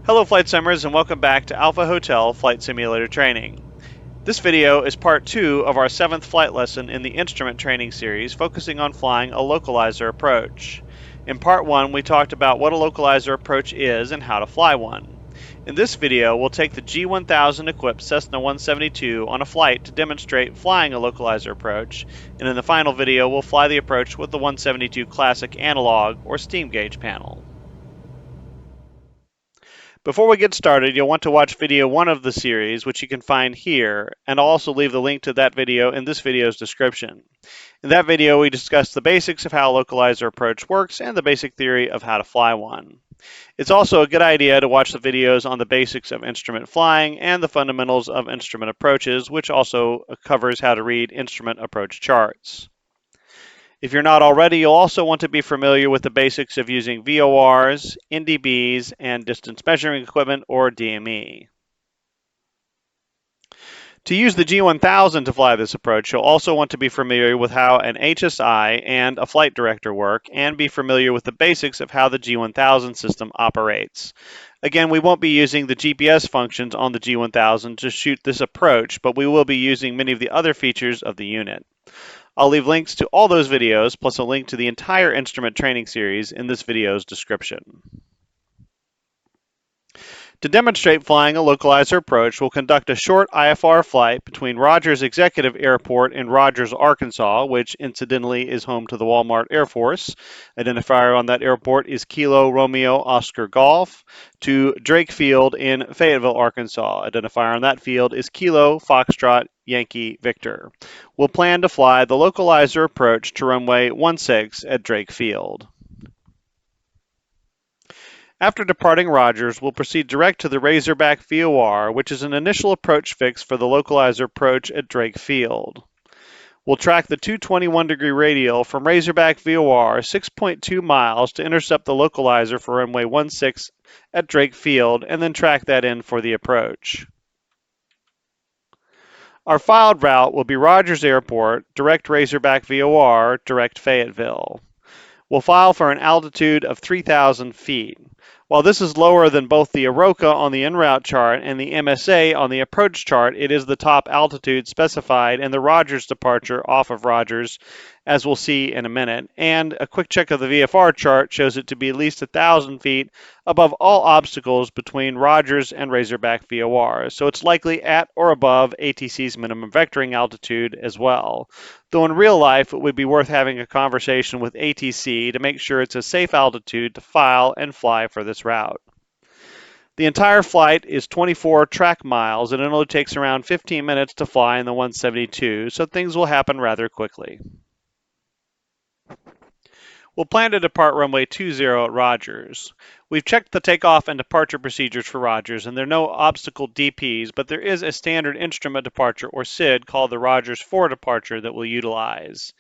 Hello Flight Simmers and welcome back to Alpha Hotel Flight Simulator Training. This video is part 2 of our 7th flight lesson in the instrument training series focusing on flying a localizer approach. In part 1 we talked about what a localizer approach is and how to fly one. In this video we'll take the G1000 equipped Cessna 172 on a flight to demonstrate flying a localizer approach, and in the final video we'll fly the approach with the 172 Classic Analog or Steam Gauge panel. Before we get started, you'll want to watch video 1 of the series, which you can find here, and I'll also leave the link to that video in this video's description. In that video, we discussed the basics of how a localizer approach works and the basic theory of how to fly one. It's also a good idea to watch the videos on the basics of instrument flying and the fundamentals of instrument approaches, which also covers how to read instrument approach charts. If you're not already, you'll also want to be familiar with the basics of using VORs, NDBs, and distance measuring equipment, or DME. To use the G1000 to fly this approach, you'll also want to be familiar with how an HSI and a flight director work, and be familiar with the basics of how the G1000 system operates. Again, we won't be using the GPS functions on the G1000 to shoot this approach, but we will be using many of the other features of the unit. I'll leave links to all those videos, plus a link to the entire instrument training series in this video's description. To demonstrate flying a localizer approach, we'll conduct a short IFR flight between Rogers Executive Airport in Rogers, Arkansas, which incidentally is home to the Walmart Air Force. Identifier on that airport is Kilo Romeo Oscar Golf, to Drake Field in Fayetteville, Arkansas. Identifier on that field is Kilo Foxtrot Yankee Victor. We'll plan to fly the localizer approach to runway 16 at Drake Field. After departing Rogers, we'll proceed direct to the Razorback VOR, which is an initial approach fix for the localizer approach at Drake Field. We'll track the 221-degree radial from Razorback VOR 6.2 miles to intercept the localizer for runway 16 at Drake Field, and then track that in for the approach. Our filed route will be Rogers Airport, direct Razorback VOR, direct Fayetteville. We'll file for an altitude of 3,000 feet. While this is lower than both the Aroka on the en route chart and the MSA on the approach chart, it is the top altitude specified in the Rogers departure off of Rogers, as we'll see in a minute. And a quick check of the VFR chart shows it to be at least 1,000 feet above all obstacles between Rogers and Razorback VOR, so it's likely at or above ATC's minimum vectoring altitude as well. Though in real life, it would be worth having a conversation with ATC to make sure it's a safe altitude to file and fly for this route. The entire flight is 24 track miles, and it only takes around 15 minutes to fly in the 172, so things will happen rather quickly. We'll plan to depart runway 20 at Rogers. We've checked the takeoff and departure procedures for Rogers, and there are no obstacle DPs, but there is a standard instrument departure, or SID, called the Rogers 4 departure that we'll utilize.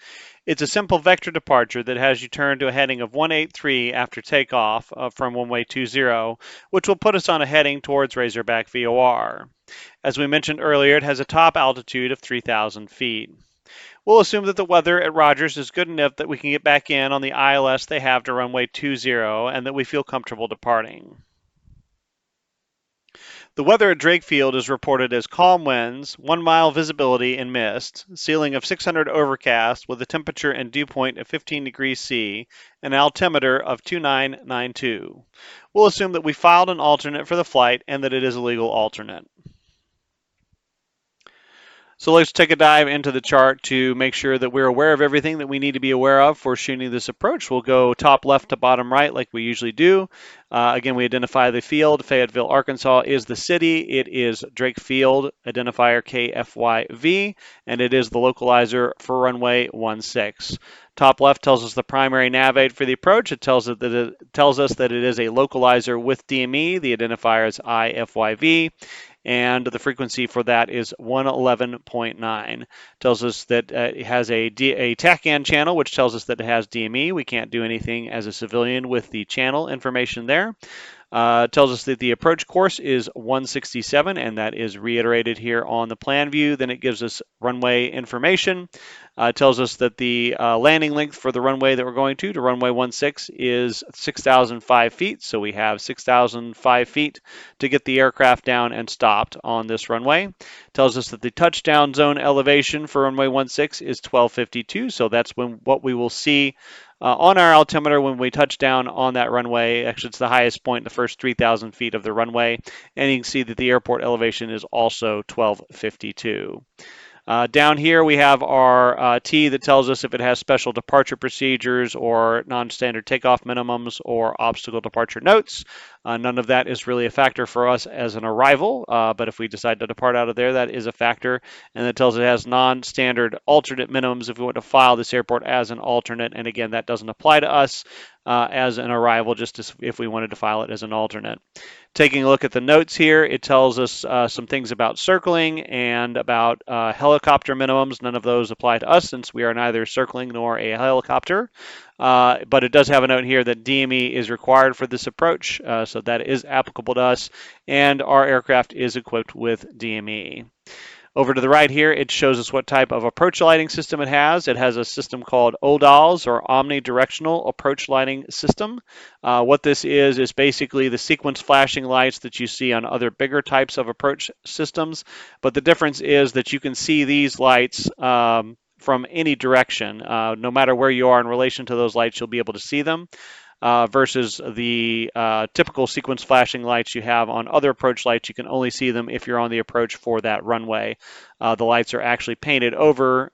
It's a simple vector departure that has you turn to a heading of 183 after takeoff from runway 20, which will put us on a heading towards Razorback VOR. As we mentioned earlier, it has a top altitude of 3,000 feet. We'll assume that the weather at Rogers is good enough that we can get back in on the ILS they have to runway 20 and that we feel comfortable departing. The weather at Drake Field is reported as calm winds, 1 mile visibility and mist, ceiling of 600 overcast with a temperature and dew point of 15 degrees C, and an altimeter of 2992. We'll assume that we filed an alternate for the flight and that it is a legal alternate. So let's take a dive into the chart to make sure that we're aware of everything that we need to be aware of for shooting this approach. We'll go top left to bottom right like we usually do. Again, we identify the field. Fayetteville, Arkansas is the city. It is Drake Field, identifier KFYV, and it is the localizer for runway 16. Top left tells us the primary nav aid for the approach. It tells us that it is a localizer with DME. The identifier is IFYV. And the frequency for that is 111.9. Tells us that it has a TACAN channel, which tells us that it has DME. We can't do anything as a civilian with the channel information there. Tells us that the approach course is 167, and that is reiterated here on the plan view. Then it gives us runway information. Tells us that the landing length for the runway that we're going to runway 16, is 6,005 feet. So we have 6,005 feet to get the aircraft down and stopped on this runway. Tells us that the touchdown zone elevation for runway 16 is 1252. So that's what we will see on our altimeter when we touch down on that runway. Actually, it's the highest point in the first 3,000 feet of the runway. And you can see that the airport elevation is also 1252. Down here we have our T that tells us if it has special departure procedures or non-standard takeoff minimums or obstacle departure notes. None of that is really a factor for us as an arrival, but if we decide to depart out of there, that is a factor. And that tells it has non-standard alternate minimums if we want to file this airport as an alternate. And again, that doesn't apply to us as an arrival, just as if we wanted to file it as an alternate. Taking a look at the notes here, it tells us some things about circling and about helicopter minimums. None of those apply to us since we are neither circling nor a helicopter. But it does have a note here that DME is required for this approach, so that is applicable to us, and our aircraft is equipped with DME. Over to the right here, it shows us what type of approach lighting system it has. It has a system called ODALS, or Omnidirectional Approach Lighting System. What this is basically the sequence flashing lights that you see on other bigger types of approach systems. But the difference is that you can see these lights from any direction. No matter where you are in relation to those lights, you'll be able to see them. Versus the typical sequence flashing lights you have on other approach lights. You can only see them if you're on the approach for that runway. The lights are actually painted over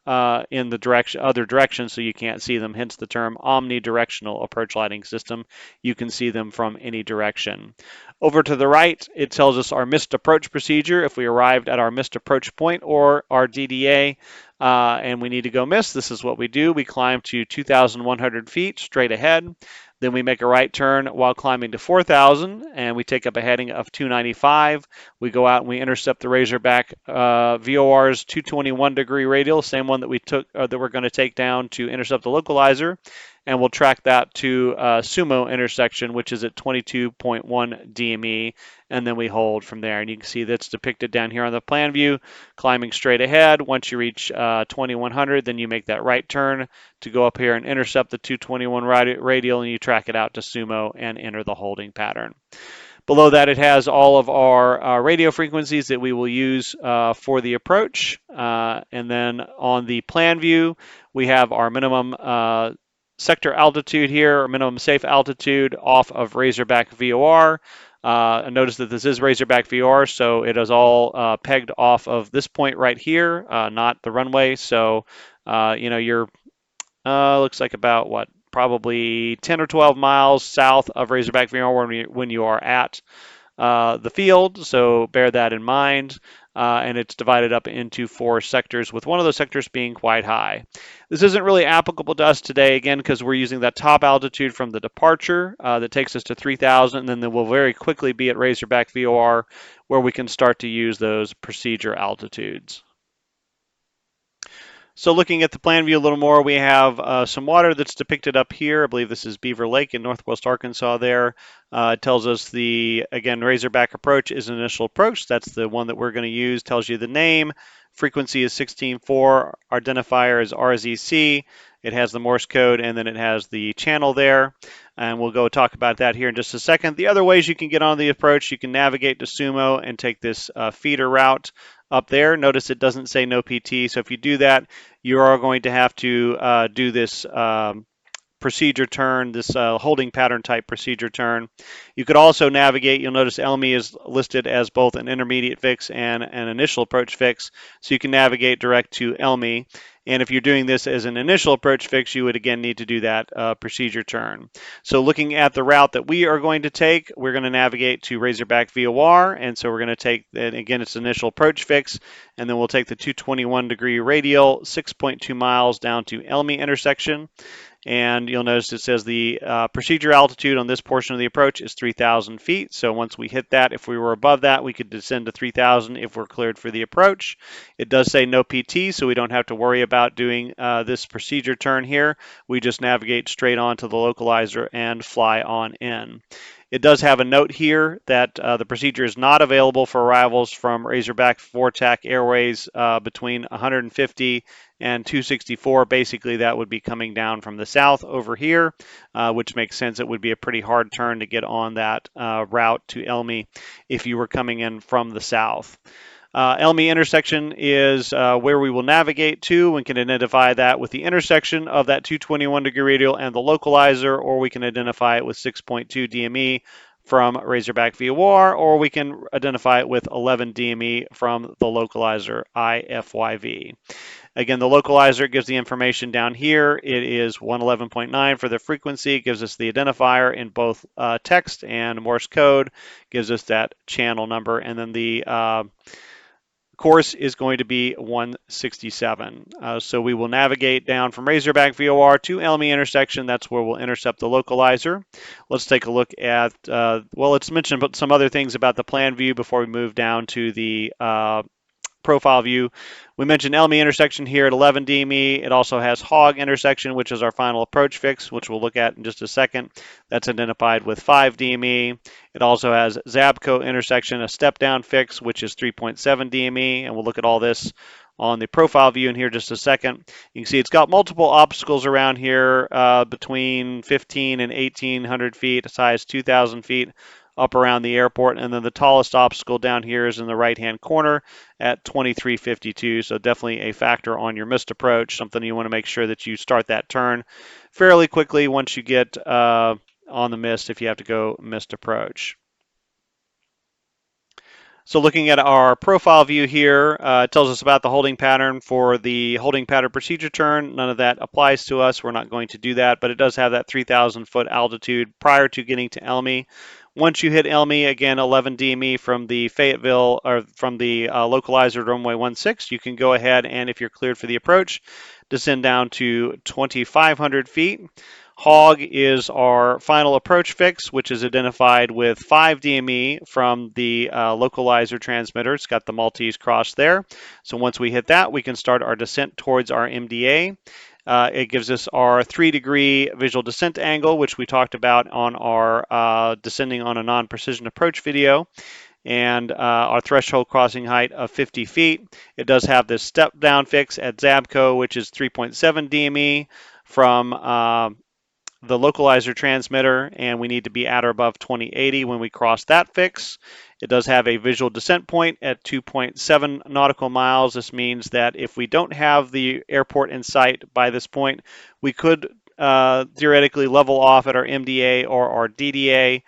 in the other direction, so you can't see them, hence the term omnidirectional approach lighting system. You can see them from any direction. Over to the right, it tells us our missed approach procedure if we arrived at our missed approach point or our DDA. And we need to go miss. This is what we do. We climb to 2,100 feet straight ahead. Then we make a right turn while climbing to 4,000, and we take up a heading of 295. We go out and we intercept the Razorback VOR's 221-degree radial, same one that we took that we're going to take down to intercept the localizer, and we'll track that to Sumo intersection, which is at 22.1 DME, and then we hold from there. And you can see that's depicted down here on the plan view, climbing straight ahead. Once you reach 2,100, then you make that right turn to go up here and intercept the 221 radial, and you track it out to Sumo and enter the holding pattern. Below that, it has all of our radio frequencies that we will use for the approach. And then on the plan view, we have our minimum sector altitude here, or minimum safe altitude off of Razorback VOR. Notice that this is Razorback VOR, so it is all pegged off of this point right here, not the runway. So, you're looks like about probably 10 or 12 miles south of Razorback VOR when you are at the field, so bear that in mind. And it's divided up into 4 sectors, with one of those sectors being quite high. This isn't really applicable to us today, again, because we're using that top altitude from the departure that takes us to 3,000, and then we'll very quickly be at Razorback VOR, where we can start to use those procedure altitudes. So looking at the plan view a little more, we have some water that's depicted up here. I believe this is Beaver Lake in northwest Arkansas there. It tells us again, Razorback approach is an initial approach. That's the one that we're going to use. Tells you the name. Frequency is 16.4. Identifier is RZC. It has the Morse code, and then it has the channel there. And we'll go talk about that here in just a second. The other ways you can get on the approach, you can navigate to Sumo and take this feeder route up there. Notice it doesn't say no PT, so if you do that, you are going to have to do this procedure turn, this holding pattern type procedure turn. You could also navigate. You'll notice LME is listed as both an intermediate fix and an initial approach fix, so you can navigate direct to LME. And if you're doing this as an initial approach fix, you would again need to do that procedure turn. So looking at the route that we are going to take, we're going to navigate to Razorback VOR, and so we're going to take, and again, it's initial approach fix, and then we'll take the 221-degree radial, 6.2 miles down to LME intersection. And you'll notice it says the procedure altitude on this portion of the approach is 3,000 feet. So once we hit that, if we were above that, we could descend to 3,000 if we're cleared for the approach. It does say no PT, so we don't have to worry about doing this procedure turn here. We just navigate straight on to the localizer and fly on in. It does have a note here that the procedure is not available for arrivals from Razorback Vortac Airways between 150 and 264. Basically, that would be coming down from the south over here, which makes sense. It would be a pretty hard turn to get on that route to Elmi if you were coming in from the south. Elmi intersection is where we will navigate to and can identify that with the intersection of that 221-degree radial and the localizer, or we can identify it with 6.2 DME from Razorback VOR, or we can identify it with 11 DME from the localizer IFYV. Again, the localizer gives the information down here. It is 111.9 for the frequency. It gives us the identifier in both text and Morse code, gives us that channel number, and then the course is going to be 167. So we will navigate down from Razorback VOR to Elmi intersection. That's where we'll intercept the localizer. Let's take a look at, well, let's mention some other things about the plan view before we move down to the profile view. We mentioned Elmi intersection here at 11 DME. It also has Hog intersection, which is our final approach fix, which we'll look at in just a second. That's identified with 5 DME. It also has Zabco intersection, a step down fix, which is 3.7 DME, and we'll look at all this on the profile view in here just a second. You can see it's got multiple obstacles around here between 15 and 1,800 feet, as high as 2,000 feet up around the airport, and then the tallest obstacle down here is in the right-hand corner at 2352, so definitely a factor on your missed approach, something you want to make sure that you start that turn fairly quickly once you get on the missed if you have to go missed approach. So looking at our profile view here, it tells us about the holding pattern for the holding pattern procedure turn. None of that applies to us. We're not going to do that, but it does have that 3,000 foot altitude prior to getting to Elmi. Once you hit Elmi, again, 11 DME from the Fayetteville, or from the localizer runway 16, you can go ahead and, if you're cleared for the approach, descend down to 2,500 feet. Hog is our final approach fix, which is identified with 5 DME from the localizer transmitter. It's got the Maltese cross there. So once we hit that, we can start our descent towards our MDA. It gives us our 3-degree visual descent angle, which we talked about on our descending on a non-precision approach video, and our threshold crossing height of 50 feet. It does have this step down fix at Zabco, which is 3.7 DME from the localizer transmitter, and we need to be at or above 2080 when we cross that fix. It does have a visual descent point at 2.7 nautical miles. This means that if we don't have the airport in sight by this point, we could theoretically level off at our MDA or our DDA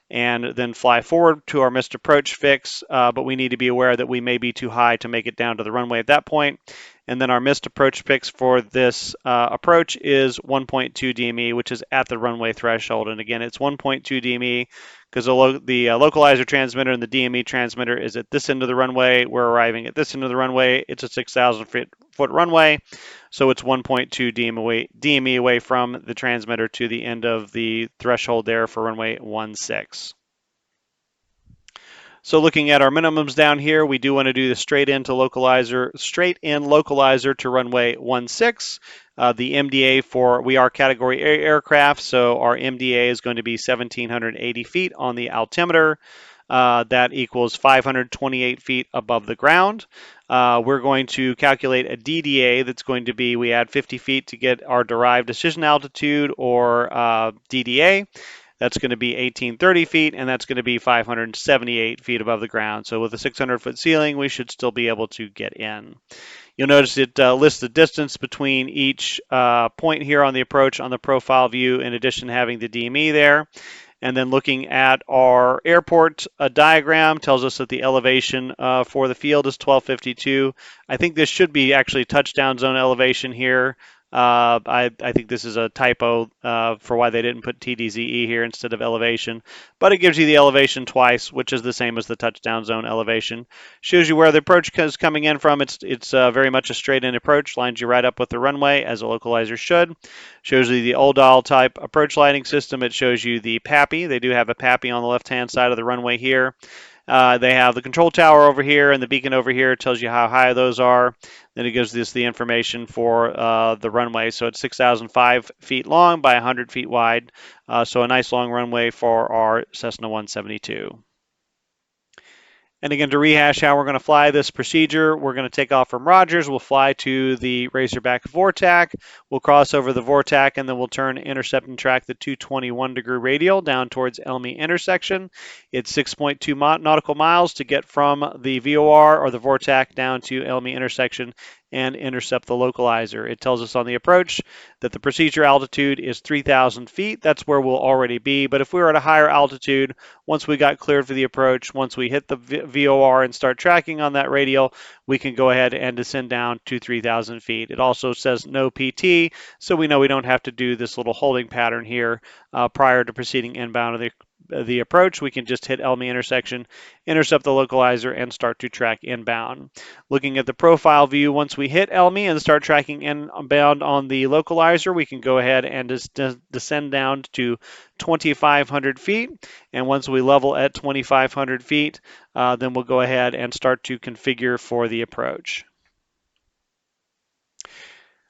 and then fly forward to our missed approach fix, but we need to be aware that we may be too high to make it down to the runway at that point. And then our missed approach fix for this approach is 1.2 DME, which is at the runway threshold. And again, it's 1.2 DME because the localizer transmitter and the DME transmitter is at this end of the runway. We're arriving at this end of the runway. It's a 6,000 foot runway, so it's 1.2 DME away from the transmitter to the end of the threshold there for runway 16. So looking at our minimums down here, we do want to do the straight in localizer to runway 16. The MDA we are category A aircraft, so our MDA is going to be 1,780 feet on the altimeter. That equals 528 feet above the ground. We're going to calculate a DDA that's going to be, we add 50 feet to get our derived decision altitude, or DDA. That's going to be 1,830 feet, and that's going to be 578 feet above the ground. So with a 600-foot ceiling, we should still be able to get in. You'll notice it lists the distance between each point here on the approach on the profile view, in addition to having the DME there. And then looking at our airport diagram tells us that the elevation for the field is 1252. I think this should be actually touchdown zone elevation here. I think this is a typo for why they didn't put TDZE here instead of elevation, but it gives you the elevation twice, which is the same as the touchdown zone elevation. Shows you where the approach is coming in from. It's very much a straight-in approach, lines you right up with the runway, as a localizer should. Shows you the old dial type approach lighting system. It shows you the PAPI. They do have a PAPI on the left-hand side of the runway here. They have the control tower over here and the beacon over here. It tells you how high those are. Then it gives us the information for the runway. So it's 6,005 feet long by 100 feet wide. So a nice long runway for our Cessna 172. And again, to rehash how we're going to fly this procedure, we're going to take off from Rogers. We'll fly to the Razorback Vortac. We'll cross over the Vortac, and then we'll turn, intercept, and track the 221-degree radial down towards Elmi intersection. It's 6.2 nautical miles to get from the VOR or the Vortac down to Elmi intersection and intercept the localizer. It tells us on the approach that the procedure altitude is 3,000 feet. That's where we'll already be. But if we were at a higher altitude, once we got cleared for the approach, once we hit the VOR and start tracking on that radial, we can go ahead and descend down to 3,000 feet. It also says no PT, so we know we don't have to do this little holding pattern here prior to proceeding inbound of the approach. We can just hit Elmi intersection, intercept the localizer, and start to track inbound. Looking at the profile view, once we hit Elmi and start tracking inbound on the localizer, we can go ahead and descend down to 2,500 feet. And once we level at 2,500 feet, then we'll go ahead and start to configure for the approach.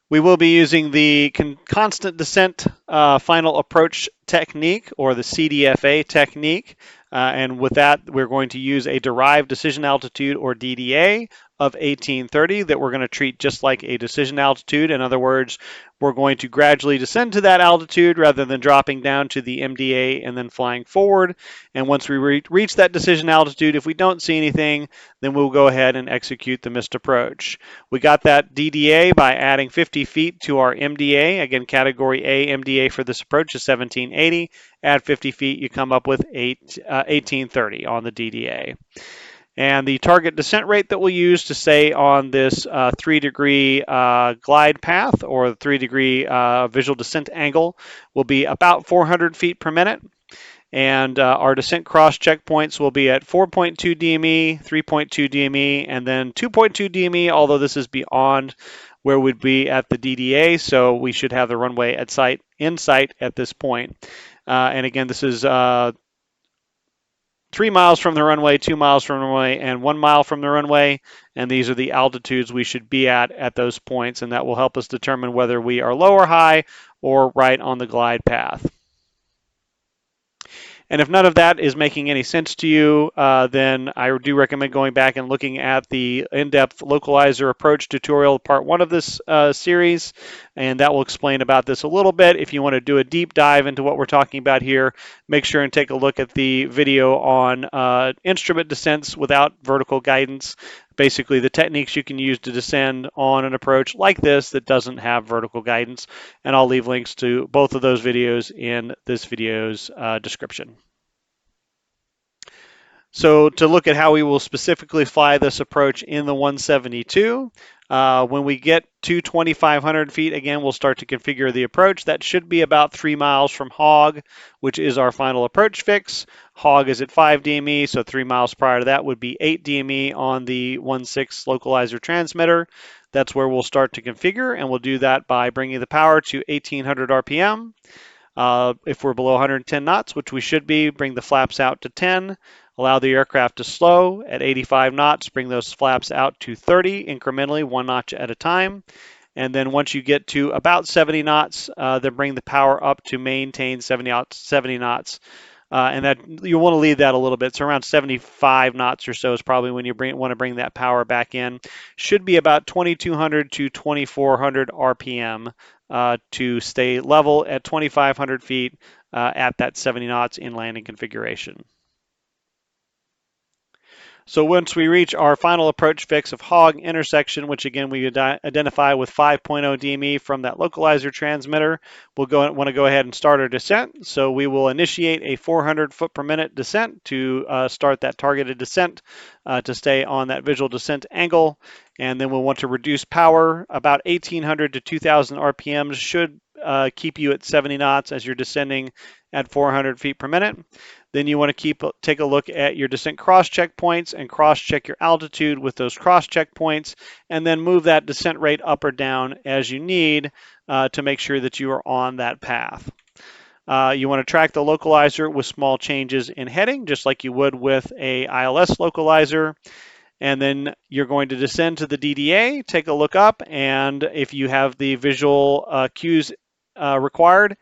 We will be using the constant descent final approach technique, or the CDFA technique. And with that, we're going to use a derived decision altitude, or DDA, of 1830 that we're going to treat just like a decision altitude. In other words, we're going to gradually descend to that altitude rather than dropping down to the MDA and then flying forward. And once we reach that decision altitude, if we don't see anything, then we'll go ahead and execute the missed approach. We got that DDA by adding 50 feet to our MDA. Again, category A MDA for this approach is 1780. Add 50 feet, you come up with 1830 on the DDA. And the target descent rate that we'll use to stay on this 3-degree glide path, or 3-degree visual descent angle, will be about 400 feet per minute. And our descent cross checkpoints will be at 4.2 DME, 3.2 DME, and then 2.2 DME, although this is beyond where we'd be at the DDA, so we should have the runway in sight at this point. And again, this is 3 miles from the runway, 2 miles from the runway, and 1 mile from the runway. And these are the altitudes we should be at those points, and that will help us determine whether we are low or high or right on the glide path. And if none of that is making any sense to you, then I do recommend going back and looking at the in-depth localizer approach tutorial, part 1 of this series, and that will explain about this a little bit. If you want to do a deep dive into what we're talking about here, make sure and take a look at the video on instrument descents without vertical guidance. Basically, the techniques you can use to descend on an approach like this that doesn't have vertical guidance. And I'll leave links to both of those videos in this video's description. So to look at how we will specifically fly this approach in the 172, when we get to 2,500 feet, again, we'll start to configure the approach. That should be about 3 miles from Hog, which is our final approach fix. Hog is at 5 DME, so 3 miles prior to that would be 8 DME on the 1.6 localizer transmitter. That's where we'll start to configure, and we'll do that by bringing the power to 1,800 RPM. If we're below 110 knots, which we should be, bring the flaps out to 10. Allow the aircraft to slow at 85 knots, bring those flaps out to 30 incrementally, 1 notch at a time. And then once you get to about 70 knots, then bring the power up to maintain 70 knots. And that you want to leave that a little bit. So around 75 knots or so is probably when you want to bring that power back in. Should be about 2,200 to 2,400 RPM to stay level at 2,500 feet at that 70 knots in landing configuration. So once we reach our final approach fix of Hog intersection, which again we identify with 5.0 DME from that localizer transmitter, we'll want to go ahead and start our descent. So we will initiate a 400 foot per minute descent to start that targeted descent to stay on that visual descent angle. And then we'll want to reduce power. About 1,800 to 2,000 RPMs should keep you at 70 knots as you're descending at 400 feet per minute. Then you want to take a look at your descent cross checkpoints and cross-check your altitude with those cross checkpoints, and then move that descent rate up or down as you need to make sure that you are on that path. You want to track the localizer with small changes in heading, just like you would with a ILS localizer. And then you're going to descend to the DDA, take a look up, and if you have the visual cues required,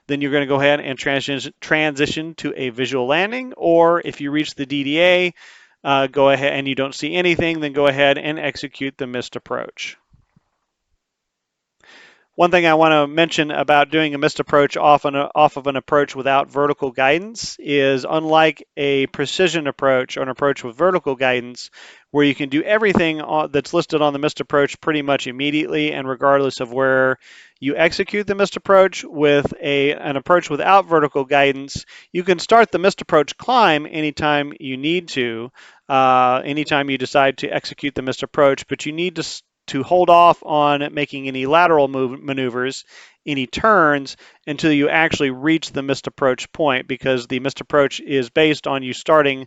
then you're going to go ahead and transition to a visual landing. Or if you reach the DDA, go ahead and you don't see anything, then go ahead and execute the missed approach. One thing I want to mention about doing a missed approach off of an approach without vertical guidance is, unlike a precision approach or an approach with vertical guidance, where you can do everything that's listed on the missed approach pretty much immediately and regardless of where you execute the missed approach, with an approach without vertical guidance, you can start the missed approach climb anytime you need to, anytime you decide to execute the missed approach, but you need to hold off on making any lateral maneuvers, any turns, until you actually reach the missed approach point, because the missed approach is based on you starting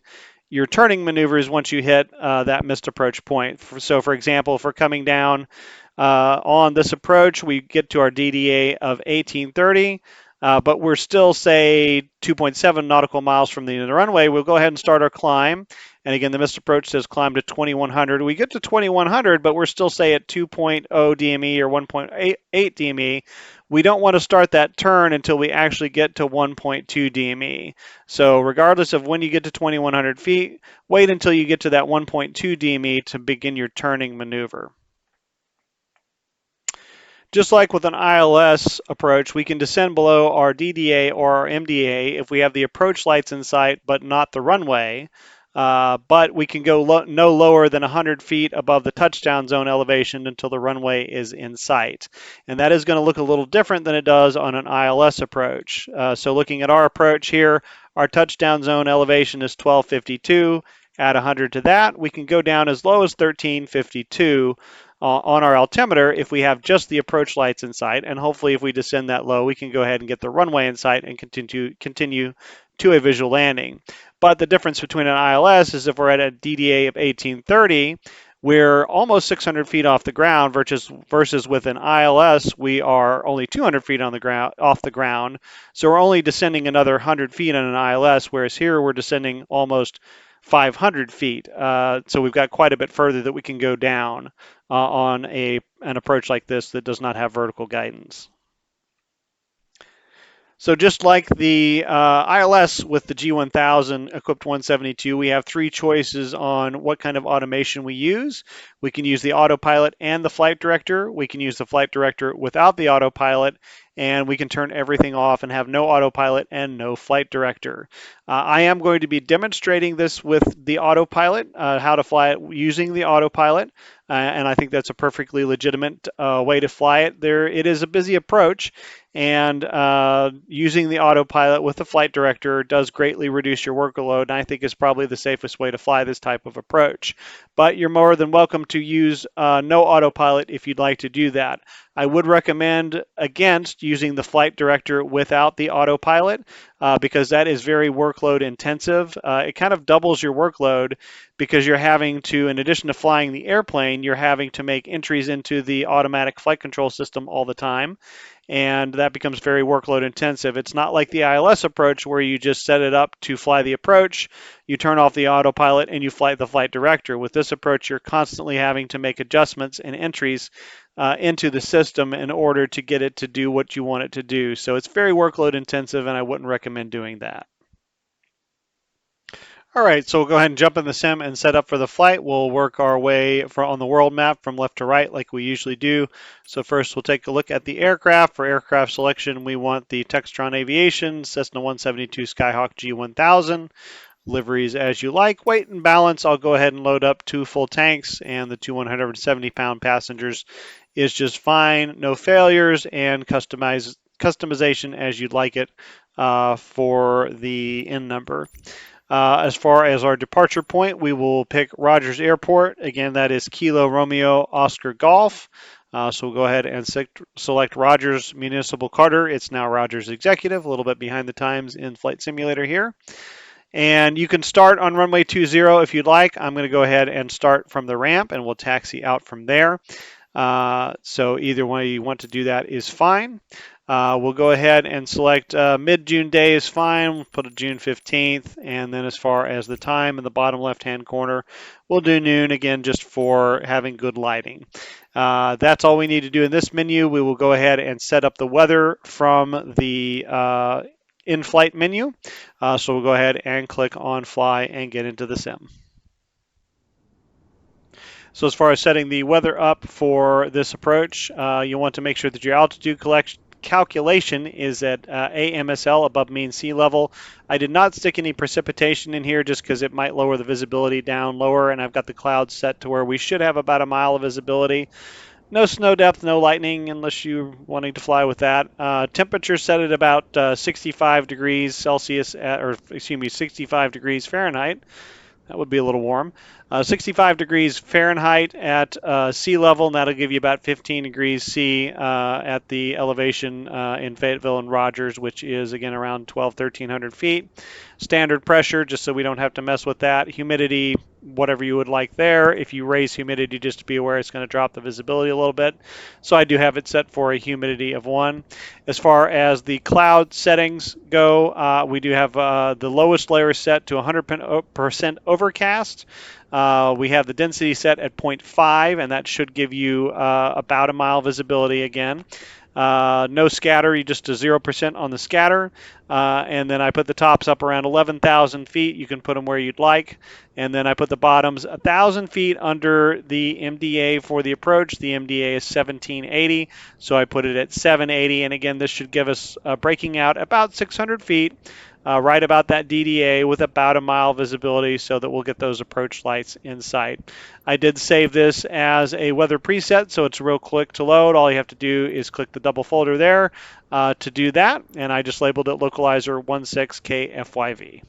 your turning maneuvers once you hit that missed approach point. So for example, if we're coming down on this approach, we get to our DDA of 1830, but we're still, say, 2.7 nautical miles from the end of the runway. We'll go ahead and start our climb. And again, the missed approach says climb to 2100. We get to 2100, but we're still, say, at 2.0 DME or 1.8 DME. We don't want to start that turn until we actually get to 1.2 DME. So regardless of when you get to 2100 feet, wait until you get to that 1.2 DME to begin your turning maneuver. Just like with an ILS approach, we can descend below our DDA or our MDA if we have the approach lights in sight but not the runway. But we can go no lower than 100 feet above the touchdown zone elevation until the runway is in sight. And that is going to look a little different than it does on an ILS approach. So looking at our approach here, our touchdown zone elevation is 1252. Add 100 to that, we can go down as low as 1352 on our altimeter if we have just the approach lights in sight. And hopefully if we descend that low, we can go ahead and get the runway in sight and continue to a visual landing. But the difference between an ILS is if we're at a DDA of 1830, we're almost 600 feet off the ground, versus with an ILS, we are only 200 feet off the ground. So we're only descending another 100 feet on an ILS, whereas here we're descending almost 500 feet. So we've got quite a bit further that we can go down on an approach like this that does not have vertical guidance. So just like the ILS with the G1000 equipped 172, we have three choices on what kind of automation we use. We can use the autopilot and the flight director. We can use the flight director without the autopilot, and we can turn everything off and have no autopilot and no flight director. I am going to be demonstrating this with the autopilot, how to fly it using the autopilot, and I think that's a perfectly legitimate way to fly it. It is a busy approach, and using the autopilot with the flight director does greatly reduce your workload, and I think is probably the safest way to fly this type of approach. But you're more than welcome to use no autopilot if you'd like to do that. I would recommend against using the flight director without the autopilot because that is very workload intensive. It kind of doubles your workload because you're having to, in addition to flying the airplane, you're having to make entries into the automatic flight control system all the time. And that becomes very workload intensive. It's not like the ILS approach where you just set it up to fly the approach, you turn off the autopilot, and you fly the flight director. With this approach, you're constantly having to make adjustments and entries into the system in order to get it to do what you want it to do. So it's very workload intensive, and I wouldn't recommend doing that. All right, so we'll go ahead and jump in the sim and set up for the flight. We'll work our way on the world map from left to right like we usually do. So first we'll take a look at the aircraft. For aircraft selection, we want the Textron Aviation Cessna 172 Skyhawk G1000. Liveries as you like. Weight and balance, I'll go ahead and load up 2 full tanks, and the 2 170-pound passengers is just fine. No failures, and customization as you'd like it for the N number. As far as our departure point, we will pick Rogers Airport. Again, that is Kilo Romeo Oscar Golf. So we'll go ahead and select Rogers Municipal Carter. It's now Rogers Executive, a little bit behind the times in Flight Simulator here. And you can start on runway 20 if you'd like. I'm going to go ahead and start from the ramp, and we'll taxi out from there. So either way you want to do that is fine. We'll go ahead and select mid-June day is fine. We'll put a June 15th. And then as far as the time in the bottom left-hand corner, we'll do noon again just for having good lighting. That's all we need to do in this menu. We will go ahead and set up the weather from the in-flight menu. So we'll go ahead and click on fly and get into the sim. So as far as setting the weather up for this approach, you want to make sure that your altitude calculation is at AMSL, above mean sea level. I did not stick any precipitation in here just because it might lower the visibility down lower, and I've got the clouds set to where we should have about a mile of visibility. No snow depth, no lightning unless you're wanting to fly with that. Temperature set at about 65 degrees Celsius, or excuse me, 65 degrees Fahrenheit. That would be a little warm. 65 degrees Fahrenheit at sea level, and that'll give you about 15 degrees C at the elevation in Fayetteville and Rogers, which is, again, around 1,300 feet. Standard pressure, just so we don't have to mess with that. Humidity, whatever you would like there. If you raise humidity, just to be aware, it's going to drop the visibility a little bit. So I do have it set for a humidity of 1. As far as the cloud settings go, we do have the lowest layer set to 100% overcast. We have the density set at 0.5, and that should give you about a mile visibility again. No scatter, you just do 0% on the scatter. And then I put the tops up around 11,000 feet. You can put them where you'd like. And then I put the bottoms 1,000 feet under the MDA for the approach. The MDA is 1780, so I put it at 780. And again, this should give us breaking out about 600 feet. Right about that DDA with about a mile visibility so that we'll get those approach lights in sight. I did save this as a weather preset, so it's real quick to load. All you have to do is click the double folder there to do that, and I just labeled it Localizer 16KFYV.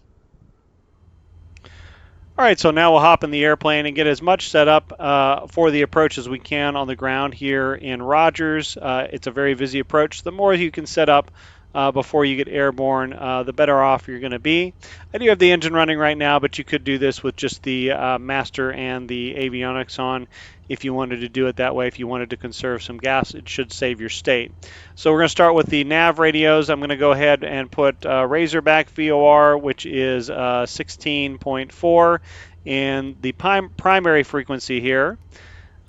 All right, so now we'll hop in the airplane and get as much set up for the approach as we can on the ground here in Rogers. It's a very busy approach. The more you can set up before you get airborne, the better off you're going to be. I do have the engine running right now, but you could do this with just the master and the avionics on if you wanted to do it that way. If you wanted to conserve some gas, it should save your state. So we're going to start with the nav radios. I'm going to go ahead and put Razorback VOR, which is 16.4 in the primary frequency here.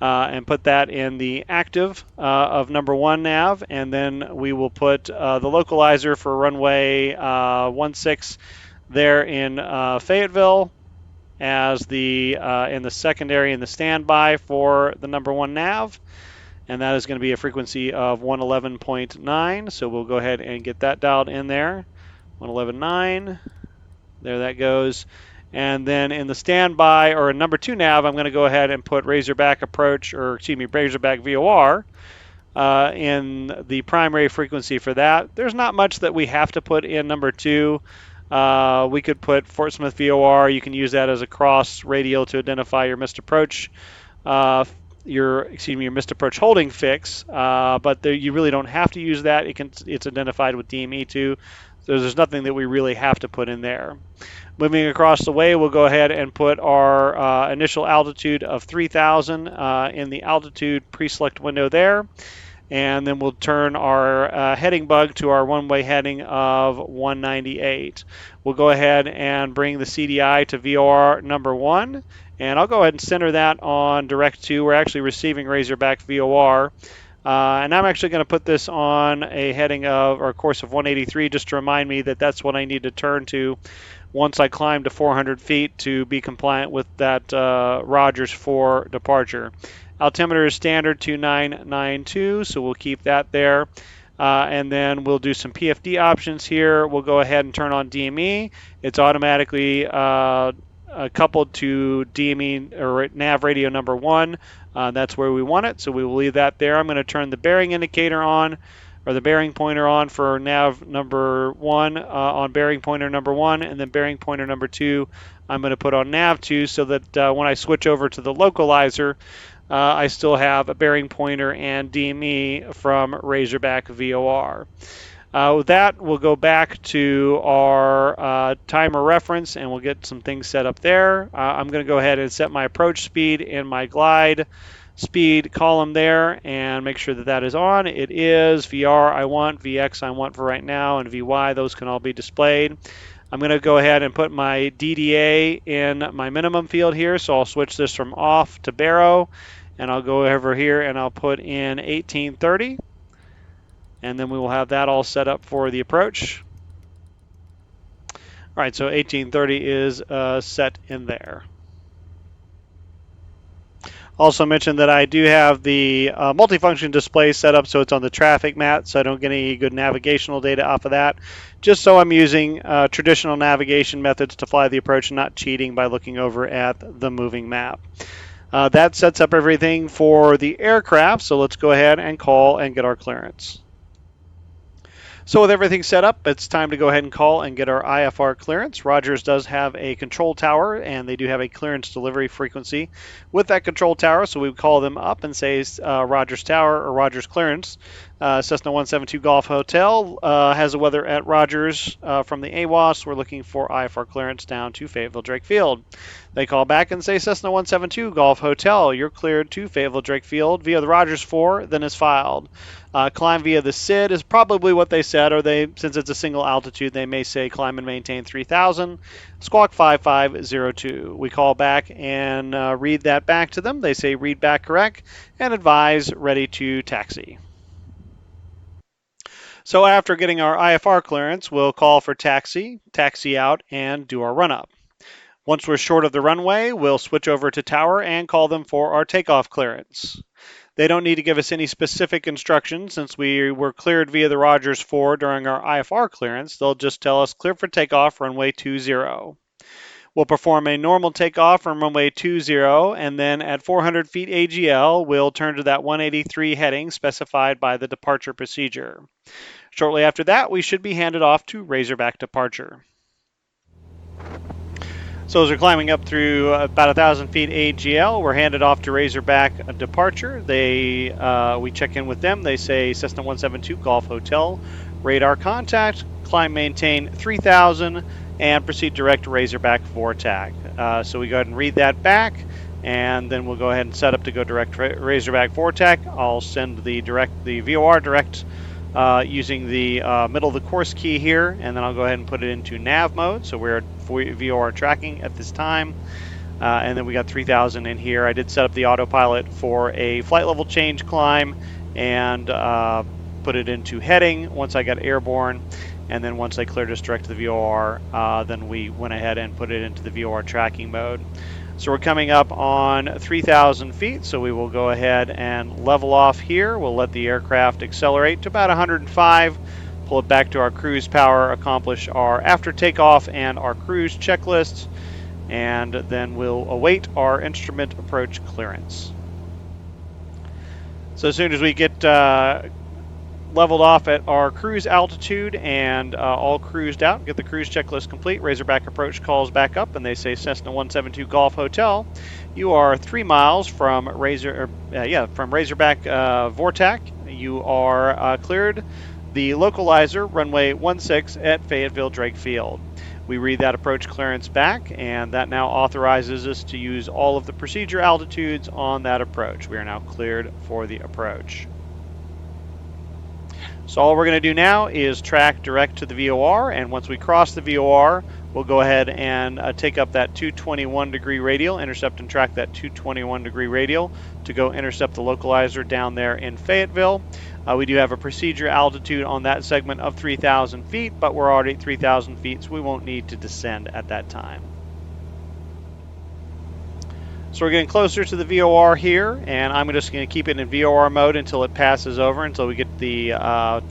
And put that in the active of number 1 nav, and then we will put the localizer for runway 16 there in Fayetteville as the in the secondary and the standby for the number 1 nav, and that is going to be a frequency of 111.9. So we'll go ahead and get that dialed in there. 111.9. There that goes. And then in the standby or number 2 nav, I'm going to go ahead and put Razorback approach, or excuse me, Razorback VOR in the primary frequency for that. There's not much that we have to put in number 2. We could put Fort Smith VOR. You can use that as a cross radial to identify your missed approach, your missed approach holding fix. But you really don't have to use that. It's identified with DME too. So there's nothing that we really have to put in there. Moving across the way, we'll go ahead and put our initial altitude of 3,000 in the altitude pre-select window there. And then we'll turn our heading bug to our one-way heading of 198. We'll go ahead and bring the CDI to VOR number 1. And I'll go ahead and center that on direct 2. We're actually receiving Razorback VOR. And I'm actually going to put this on a heading of, or a course of 183, just to remind me that that's what I need to turn to once I climb to 400 feet to be compliant with that Rogers 4 departure. Altimeter is standard 2992, so we'll keep that there. And then we'll do some PFD options here. We'll go ahead and turn on DME. It's automatically coupled to DME or nav radio number 1. That's where we want it, so we will leave that there. I'm going to turn the bearing indicator on, or the bearing pointer on for nav number 1 on bearing pointer number 1, and then bearing pointer number 2 I'm going to put on nav 2 so that when I switch over to the localizer, I still have a bearing pointer and DME from Razorback VOR. With that, we'll go back to our timer reference and we'll get some things set up there. I'm going to go ahead and set my approach speed and my glide speed column there and make sure that that is on. It is. VR I want, VX I want for right now, and VY, those can all be displayed. I'm going to go ahead and put my DDA in my minimum field here, so I'll switch this from off to baro, and I'll go over here and I'll put in 1830, and then we will have that all set up for the approach. All right, so 1830 is set in there. Also mentioned that I do have the multifunction display set up so it's on the traffic mat, so I don't get any good navigational data off of that. Just so I'm using traditional navigation methods to fly the approach and not cheating by looking over at the moving map. That sets up everything for the aircraft, so let's go ahead and call and get our clearance. So with everything set up, it's time to go ahead and call and get our IFR clearance. Rogers does have a control tower, and they do have a clearance delivery frequency with that control tower, so we would call them up and say Rogers Tower or Rogers Clearance. Cessna 172 Golf Hotel has a weather at Rogers from the AWOS. We're looking for IFR clearance down to Fayetteville Drake Field. They call back and say Cessna 172 Golf Hotel, you're cleared to Fayetteville Drake Field via the Rogers 4, then is filed. Climb via the SID is probably what they said, or since it's a single altitude, they may say climb and maintain 3000, squawk 5502. We call back and read that back to them. They say read back correct and advise ready to taxi. So after getting our IFR clearance, we'll call for taxi, taxi out, and do our run up. Once we're short of the runway, we'll switch over to tower and call them for our takeoff clearance. They don't need to give us any specific instructions since we were cleared via the Rogers 4 during our IFR clearance. They'll just tell us clear for takeoff runway 20. We'll perform a normal takeoff from runway 20, and then at 400 feet AGL, we'll turn to that 183 heading specified by the departure procedure. Shortly after that, we should be handed off to Razorback departure. So as we're climbing up through about 1,000 feet AGL, we're handed off to Razorback departure. We check in with them. They say Cessna 172 Golf Hotel, radar contact, climb maintain 3,000, and proceed direct to Razorback VORTAC. So we go ahead and read that back, and then we'll go ahead and set up to go direct Razorback VORTAC. I'll send the VOR direct using the middle of the course key here, and then I'll go ahead and put it into nav mode. So we're VOR tracking at this time, and then we got 3000 in here. I did set up the autopilot for a flight level change climb and put it into heading once I got airborne, and then once I cleared us direct to the VOR, then we went ahead and put it into the VOR tracking mode. So we're coming up on 3,000 feet, so we will go ahead and level off here. We'll let the aircraft accelerate to about 105, pull it back to our cruise power, accomplish our after takeoff and our cruise checklists, and then we'll await our instrument approach clearance. So as soon as we get leveled off at our cruise altitude and all cruised out, get the cruise checklist complete, Razorback approach calls back up and they say Cessna 172 Golf Hotel, you are 3 miles from Razorback VORTAC. You are cleared the localizer runway 16 at Fayetteville Drake Field. We read that approach clearance back, and that now authorizes us to use all of the procedure altitudes on that approach. We are now cleared for the approach. So all we're going to do now is track direct to the VOR, and once we cross the VOR, we'll go ahead and take up that 221 degree radial, intercept and track that 221 degree radial to go intercept the localizer down there in Fayetteville. We do have a procedure altitude on that segment of 3,000 feet, but we're already at 3,000 feet, so we won't need to descend at that time. So we're getting closer to the VOR here, and I'm just going to keep it in VOR mode until it passes over, until we get the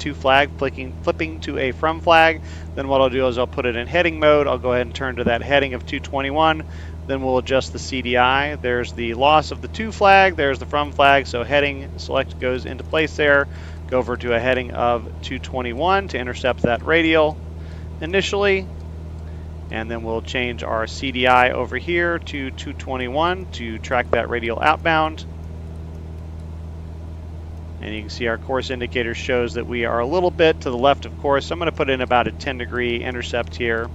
to flag flipping to a from flag. Then what I'll do is I'll put it in heading mode. I'll go ahead and turn to that heading of 221. Then we'll adjust the CDI. There's the loss of the to flag. There's the from flag. So heading select goes into place there. Go over to a heading of 221 to intercept that radial initially. And then we'll change our CDI over here to 221 to track that radial outbound. And you can see our course indicator shows that we are a little bit to the left of course. So I'm going to put in about a 10 degree intercept here.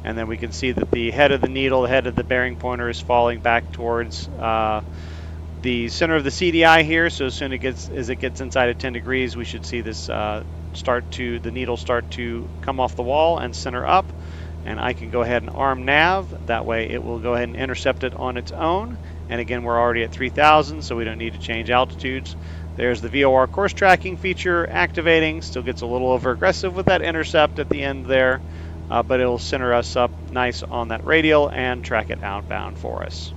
And then we can see that the head of the needle, the head of the bearing pointer is falling back towards the center of the CDI here. So as soon as it gets inside of 10 degrees, we should see this the needle start to come off the wall and center up. And I can go ahead and arm nav. That way it will go ahead and intercept it on its own. And again, we're already at 3,000, so we don't need to change altitudes. There's the VOR course tracking feature activating. Still gets a little over aggressive with that intercept at the end there, but it'll center us up nice on that radial and track it outbound for us.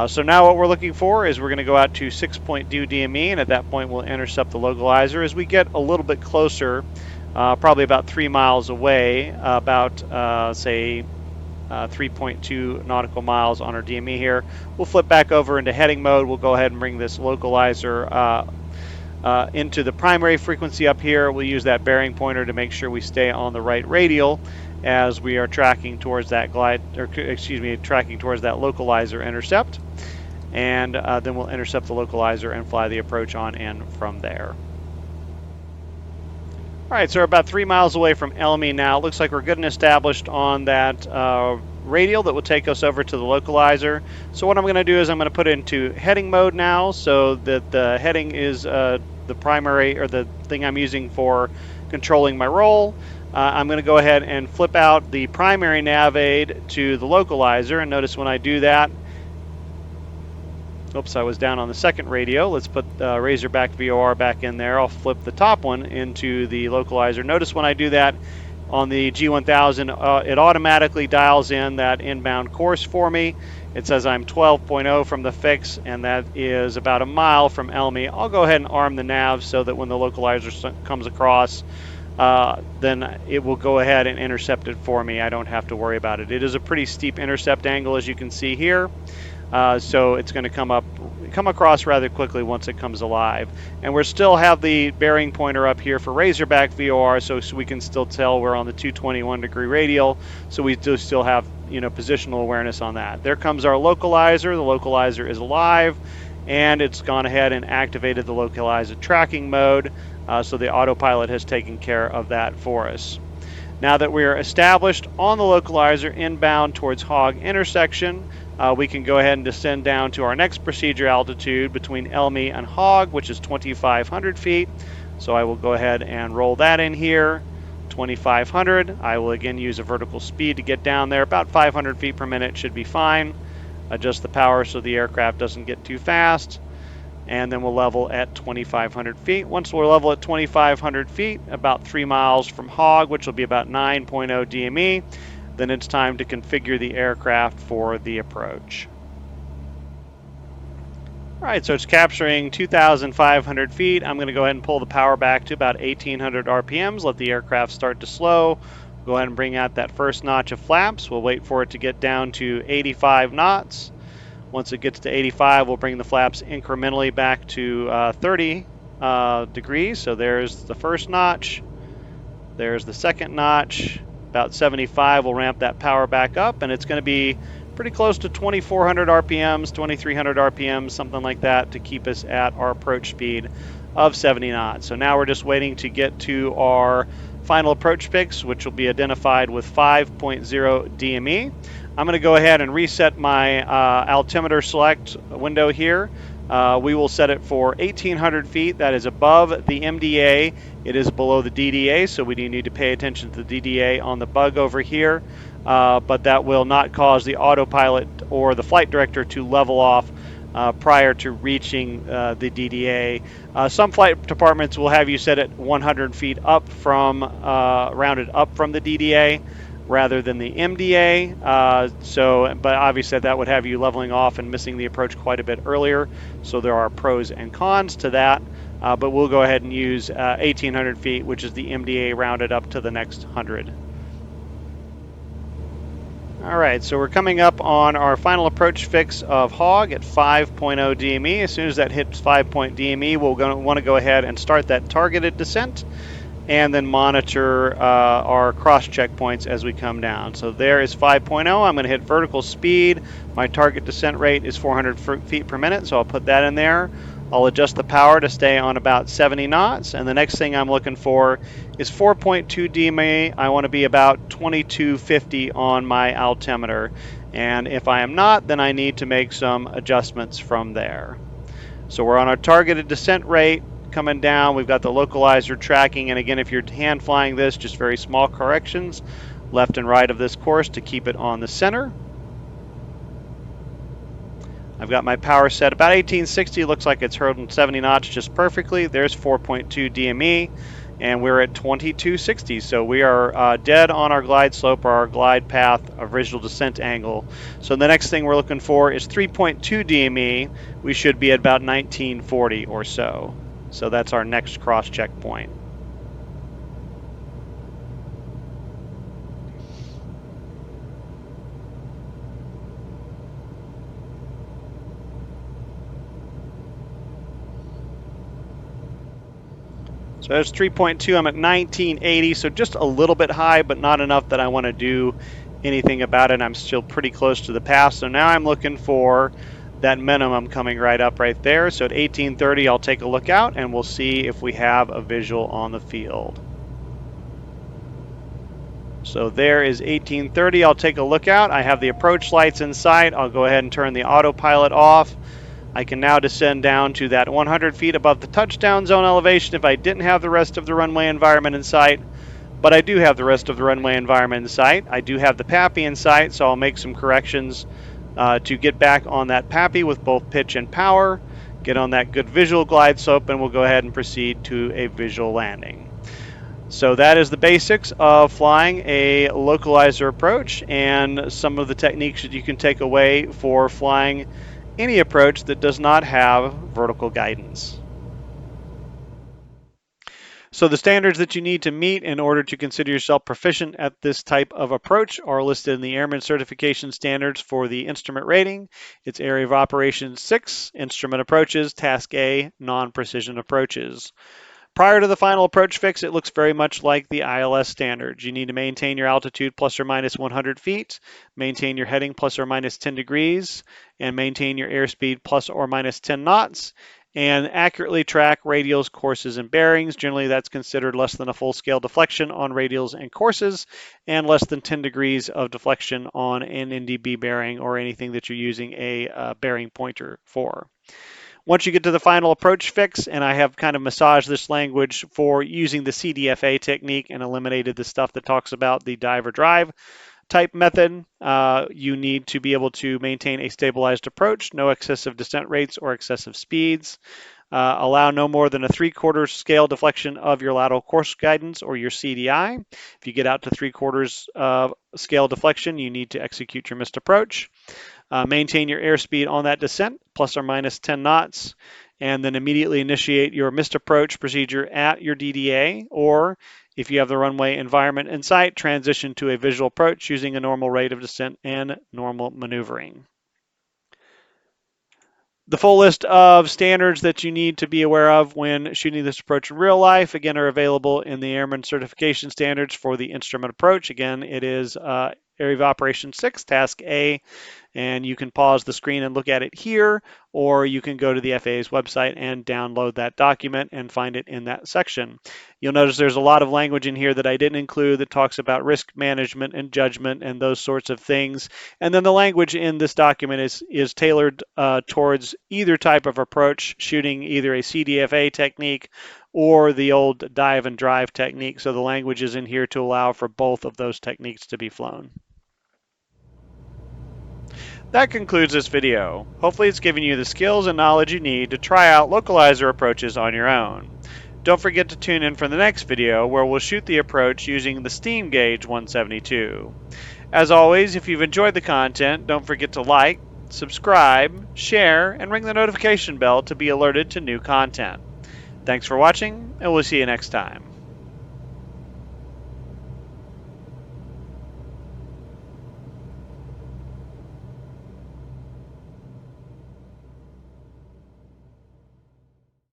So now what we're looking for is we're going to go out to 6.2 DME, and at that point we'll intercept the localizer. As we get a little bit closer, probably about 3 miles away, about say 3.2 nautical miles on our DME here, we'll flip back over into heading mode. We'll go ahead and bring this localizer into the primary frequency up here. We'll use that bearing pointer to make sure we stay on the right radial as we are tracking towards that tracking towards that localizer intercept. And then we'll intercept the localizer and fly the approach on in from there. All right, so we're about 3 miles away from LME now. It looks like we're good and established on that radial that will take us over to the localizer. So what I'm going to do is I'm going to put it into heading mode now, so that the heading is the primary, or the thing I'm using for controlling my roll. I'm going to go ahead and flip out the primary nav aid to the localizer, and notice when I do that, oops, I was down on the second radio. Let's put Razorback VOR back in there. I'll flip the top one into the localizer. Notice when I do that on the G1000, it automatically dials in that inbound course for me. It says I'm 12.0 from the fix, and that is about a mile from LME. I'll go ahead and arm the nav so that when the localizer comes across, then it will go ahead and intercept it for me. I don't have to worry about it. It is a pretty steep intercept angle, as you can see here. So it's going to come across rather quickly once it comes alive. And we still have the bearing pointer up here for Razorback VOR, so we can still tell we're on the 221 degree radial. So we do still have, positional awareness on that. There comes our localizer. The localizer is alive, and it's gone ahead and activated the localizer tracking mode. So the autopilot has taken care of that for us. Now that we're established on the localizer inbound towards Hog intersection, we can go ahead and descend down to our next procedure altitude between LME and Hog, which is 2,500 feet. So I will go ahead and roll that in here, 2,500. I will again use a vertical speed to get down there. About 500 feet per minute should be fine. Adjust the power so the aircraft doesn't get too fast. And then we'll level at 2,500 feet. Once we're level at 2,500 feet, about 3 miles from Hog, which will be about 9.0 DME, then it's time to configure the aircraft for the approach. All right, so it's capturing 2,500 feet. I'm going to go ahead and pull the power back to about 1,800 RPMs, let the aircraft start to slow. Go ahead and bring out that first notch of flaps. We'll wait for it to get down to 85 knots. Once it gets to 85, we'll bring the flaps incrementally back to 30 degrees. So there's the first notch. There's the second notch. About 75, we'll ramp that power back up, and it's going to be pretty close to 2,400 RPMs, 2,300 RPMs, something like that, to keep us at our approach speed of 70 knots. So now we're just waiting to get to our final approach fix, which will be identified with 5.0 DME. I'm going to go ahead and reset my altimeter select window here. We will set it for 1,800 feet. That is above the MDA. It is below the DDA, so we do need to pay attention to the DDA on the bug over here. But that will not cause the autopilot or the flight director to level off prior to reaching the DDA. Some flight departments will have you set it 100 feet up from, rounded up from the DDA, rather than the MDA. But obviously that would have you leveling off and missing the approach quite a bit earlier. So there are pros and cons to that. But we'll go ahead and use 1,800 feet, which is the MDA rounded up to the next 100. All right, so we're coming up on our final approach fix of Hog at 5.0 DME. As soon as that hits 5.0 DME, we're going to want to go ahead and start that targeted descent, and then monitor our cross checkpoints as we come down. So there is 5.0. I'm going to hit vertical speed. My target descent rate is 400 feet per minute, so I'll put that in there. I'll adjust the power to stay on about 70 knots, and the next thing I'm looking for is 4.2 DME. I want to be about 2250 on my altimeter. And if I am not, then I need to make some adjustments from there. So we're on our targeted descent rate coming down. We've got the localizer tracking. And again, if you're hand flying this, just very small corrections left and right of this course to keep it on the center. I've got my power set about 1860. Looks like it's hurling 70 knots just perfectly. There's 4.2 DME, and we're at 2260. So we are dead on our glide slope or our glide path of visual descent angle. So the next thing we're looking for is 3.2 DME. We should be at about 1940 or so. So that's our next cross check point. So there's 3.2. I'm at 1980, so just a little bit high, but not enough that I want to do anything about it. I'm still pretty close to the pass. So now I'm looking for that minimum coming right up right there. So at 1830, I'll take a look out and we'll see if we have a visual on the field. So there is 1830. I'll take a look out. I have the approach lights in sight. I'll go ahead and turn the autopilot off. I can now descend down to that 100 feet above the touchdown zone elevation if I didn't have the rest of the runway environment in sight. But I do have the rest of the runway environment in sight. I do have the PAPI in sight, so I'll make some corrections to get back on that PAPI with both pitch and power, get on that good visual glide slope, and we'll go ahead and proceed to a visual landing. So that is the basics of flying a localizer approach and some of the techniques that you can take away for flying any approach that does not have vertical guidance. So the standards that you need to meet in order to consider yourself proficient at this type of approach are listed in the Airman Certification Standards for the instrument rating. It's Area of Operation 6, Instrument Approaches, Task A, Non-Precision Approaches. Prior to the final approach fix, it looks very much like the ILS standards. You need to maintain your altitude plus or minus 100 feet, maintain your heading plus or minus 10 degrees, and maintain your airspeed plus or minus 10 knots, and accurately track radials, courses, and bearings. Generally, that's considered less than a full-scale deflection on radials and courses, and less than 10 degrees of deflection on an NDB bearing or anything that you're using a bearing pointer for. Once you get to the final approach fix, and I have kind of massaged this language for using the CDFA technique and eliminated the stuff that talks about the dive or drive type method, you need to be able to maintain a stabilized approach, no excessive descent rates or excessive speeds. Allow no more than a 3/4 scale deflection of your lateral course guidance or your CDI. If you get out to 3/4 scale deflection, you need to execute your missed approach. Maintain your airspeed on that descent, plus or minus 10 knots, and then immediately initiate your missed approach procedure at your DDA, or if you have the runway environment in sight, transition to a visual approach using a normal rate of descent and normal maneuvering. The full list of standards that you need to be aware of when shooting this approach in real life, again, are available in the Airman Certification Standards for the instrument approach. Again, it is Area of Operation 6, Task A, and you can pause the screen and look at it here, or you can go to the FAA's website and download that document and find it in that section. You'll notice there's a lot of language in here that I didn't include that talks about risk management and judgment and those sorts of things. And then the language in this document is tailored towards either type of approach, shooting either a CDFA technique or the old dive and drive technique. So the language is in here to allow for both of those techniques to be flown. That concludes this video. Hopefully it's given you the skills and knowledge you need to try out localizer approaches on your own. Don't forget to tune in for the next video where we'll shoot the approach using the Steam Gauge 172. As always, if you've enjoyed the content, don't forget to like, subscribe, share, and ring the notification bell to be alerted to new content. Thanks for watching, and we'll see you next time.